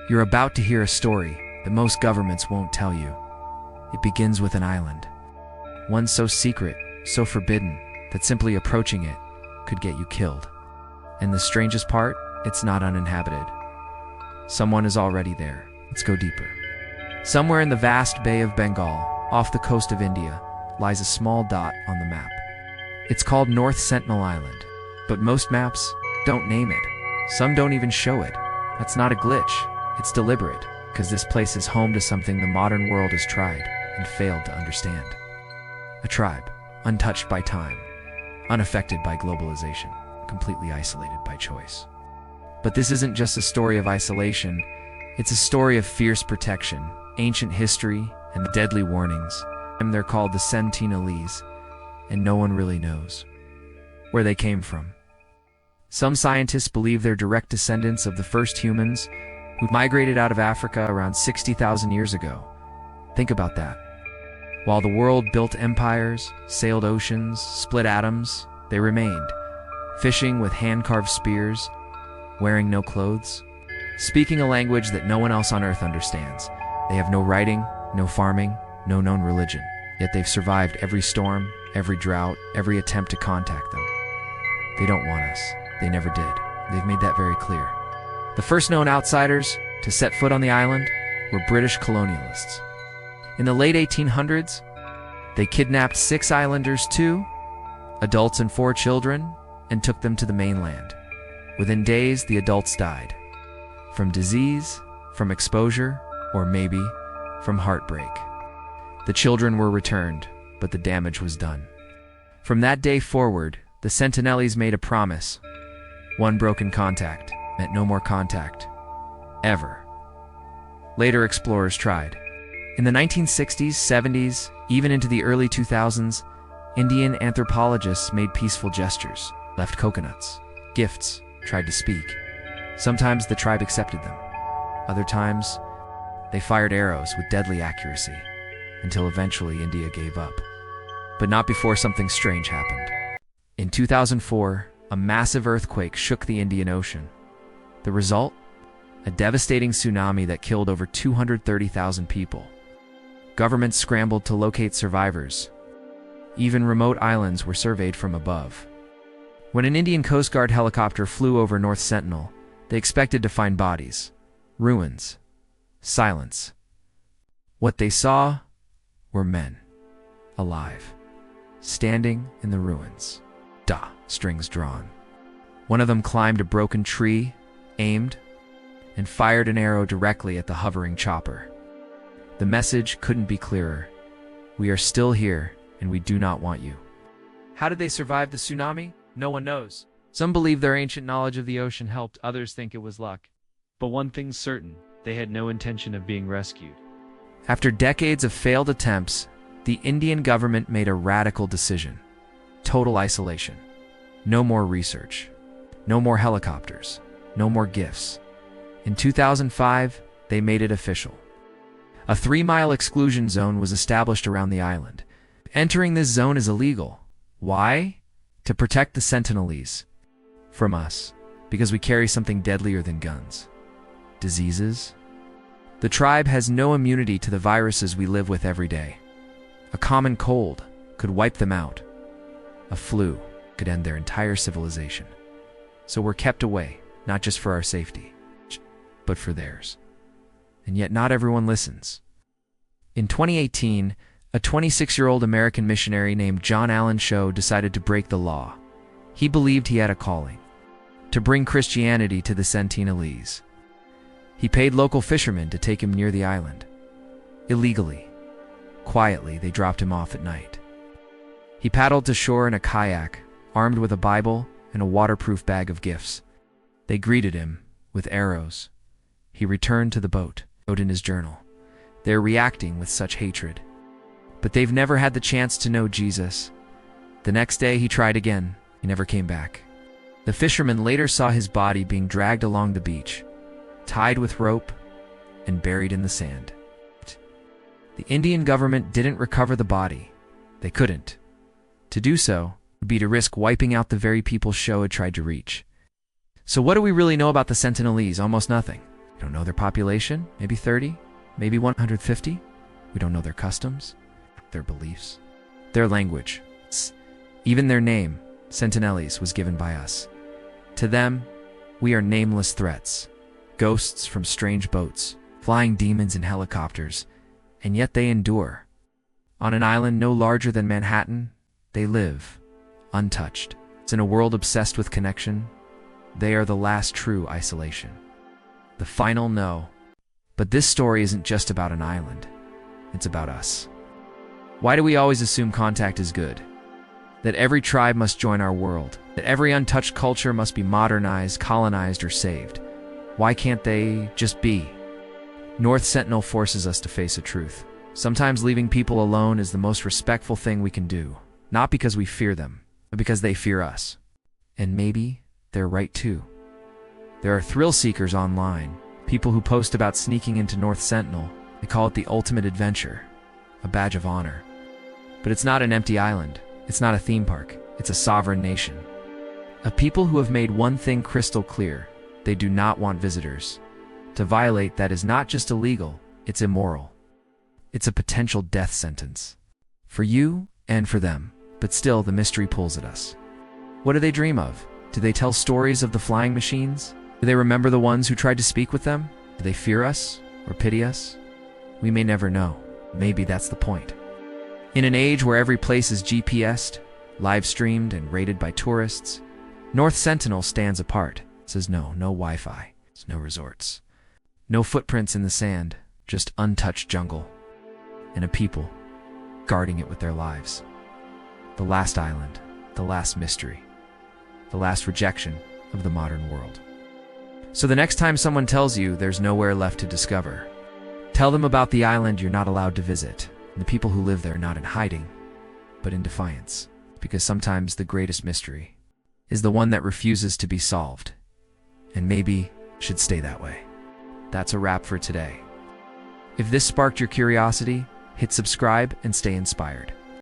You're about to hear a story that most governments won't tell you. It begins with an island. One so secret, so forbidden, that simply approaching it could get you killed. And the strangest part, it's not uninhabited. Someone is already there. Let's go deeper. Somewhere in the vast Bay of Bengal, off the coast of India, lies a small dot on the map. It's called North Sentinel Island, but most maps don't name it. Some don't even show it. That's not a glitch. It's deliberate, because this place is home to something the modern world has tried and failed to understand. A tribe, untouched by time, unaffected by globalization, completely isolated by choice. But this isn't just a story of isolation, it's a story of fierce protection, ancient history, and deadly warnings. And they're called the Sentinelese, and no one really knows where they came from. Some scientists believe they're direct descendants of the first humans who migrated out of Africa around 60,000 years ago. Think about that. While the world built empires, sailed oceans, split atoms, they remained, fishing with hand-carved spears, wearing no clothes, speaking a language that no one else on Earth understands. They have no writing, no farming, no known religion, yet they've survived every storm, every drought, every attempt to contact them. They don't want us. They never did. They've made that very clear. The first known outsiders to set foot on the island were British colonialists. In the late 1800s, they kidnapped 6 islanders, 2 adults and 4 children, and took them to the mainland. Within days, the adults died. From disease, from exposure, or maybe from heartbreak. The children were returned, but the damage was done. From that day forward, the Sentinelese made a promise. One broken contact meant no more contact. Ever. Later explorers tried. In the 1960s, 70s, even into the early 2000s, Indian anthropologists made peaceful gestures, left coconuts, gifts, tried to speak. Sometimes the tribe accepted them. Other times, they fired arrows with deadly accuracy, until eventually India gave up. But not before something strange happened. In 2004, a massive earthquake shook the Indian Ocean. The result? A devastating tsunami that killed over 230,000 people. Governments scrambled to locate survivors. Even remote islands were surveyed from above. When an Indian Coast Guard helicopter flew over North Sentinel, they expected to find bodies, ruins, silence. What they saw were men, alive, standing in the ruins. Strings drawn. One of them climbed a broken tree, aimed, and fired an arrow directly at the hovering chopper. The message couldn't be clearer. We are still here, and we do not want you. How did they survive the tsunami? No one knows. Some believe their ancient knowledge of the ocean helped, others think it was luck. But one thing's certain, they had no intention of being rescued. After decades of failed attempts, the Indian government made a radical decision. Total isolation. No more research. No more helicopters. No more gifts. In 2005, they made it official. A 3-mile exclusion zone was established around the island. Entering this zone is illegal. Why? To protect the Sentinelese. From us. Because we carry something deadlier than guns. Diseases. The tribe has no immunity to the viruses we live with every day. A common cold could wipe them out. A flu could end their entire civilization. So we're kept away, not just for our safety, but for theirs. And yet not everyone listens. In 2018, a 26-year-old American missionary named John Allen Cho decided to break the law. He believed he had a calling, to bring Christianity to the Sentinelese. He paid local fishermen to take him near the island. Illegally. Quietly, they dropped him off at night. He paddled to shore in a kayak, armed with a Bible and a waterproof bag of gifts. They greeted him with arrows. He returned to the boat, wrote in his journal. They're reacting with such hatred. But they've never had the chance to know Jesus. The next day he tried again. He never came back. The fishermen later saw his body being dragged along the beach, tied with rope and buried in the sand. The Indian government didn't recover the body. They couldn't. To do so would be to risk wiping out the very people Cho had tried to reach. So what do we really know about the Sentinelese? Almost nothing. We don't know their population, maybe 30, maybe 150. We don't know their customs, their beliefs, their language. Even their name, Sentinelese, was given by us. To them, we are nameless threats, ghosts from strange boats, flying demons in helicopters, and yet they endure. On an island no larger than Manhattan, they live, untouched. It's in a world obsessed with connection. They are the last true isolation. The final no. But this story isn't just about an island. It's about us. Why do we always assume contact is good? That every tribe must join our world? That every untouched culture must be modernized, colonized, or saved? Why can't they just be? North Sentinel forces us to face a truth. Sometimes leaving people alone is the most respectful thing we can do. Not because we fear them, but because they fear us. And maybe they're right too. There are thrill seekers online, people who post about sneaking into North Sentinel. They call it the ultimate adventure, a badge of honor. But it's not an empty island. It's not a theme park. It's a sovereign nation. A people who have made one thing crystal clear. They do not want visitors. To violate that is not just illegal, it's immoral. It's a potential death sentence. For you and for them. But still, the mystery pulls at us. What do they dream of? Do they tell stories of the flying machines? Do they remember the ones who tried to speak with them? Do they fear us or pity us? We may never know. Maybe that's the point. In an age where every place is GPSed, live-streamed, and rated by tourists, North Sentinel stands apart. It says no Wi-Fi, no resorts, no footprints in the sand, just untouched jungle, and a people guarding it with their lives. The last island, the last mystery, the last rejection of the modern world. So the next time someone tells you there's nowhere left to discover, tell them about the island you're not allowed to visit, and the people who live there, not in hiding, but in defiance. Because sometimes the greatest mystery is the one that refuses to be solved, and maybe should stay that way. That's a wrap for today. If this sparked your curiosity, hit subscribe and stay inspired.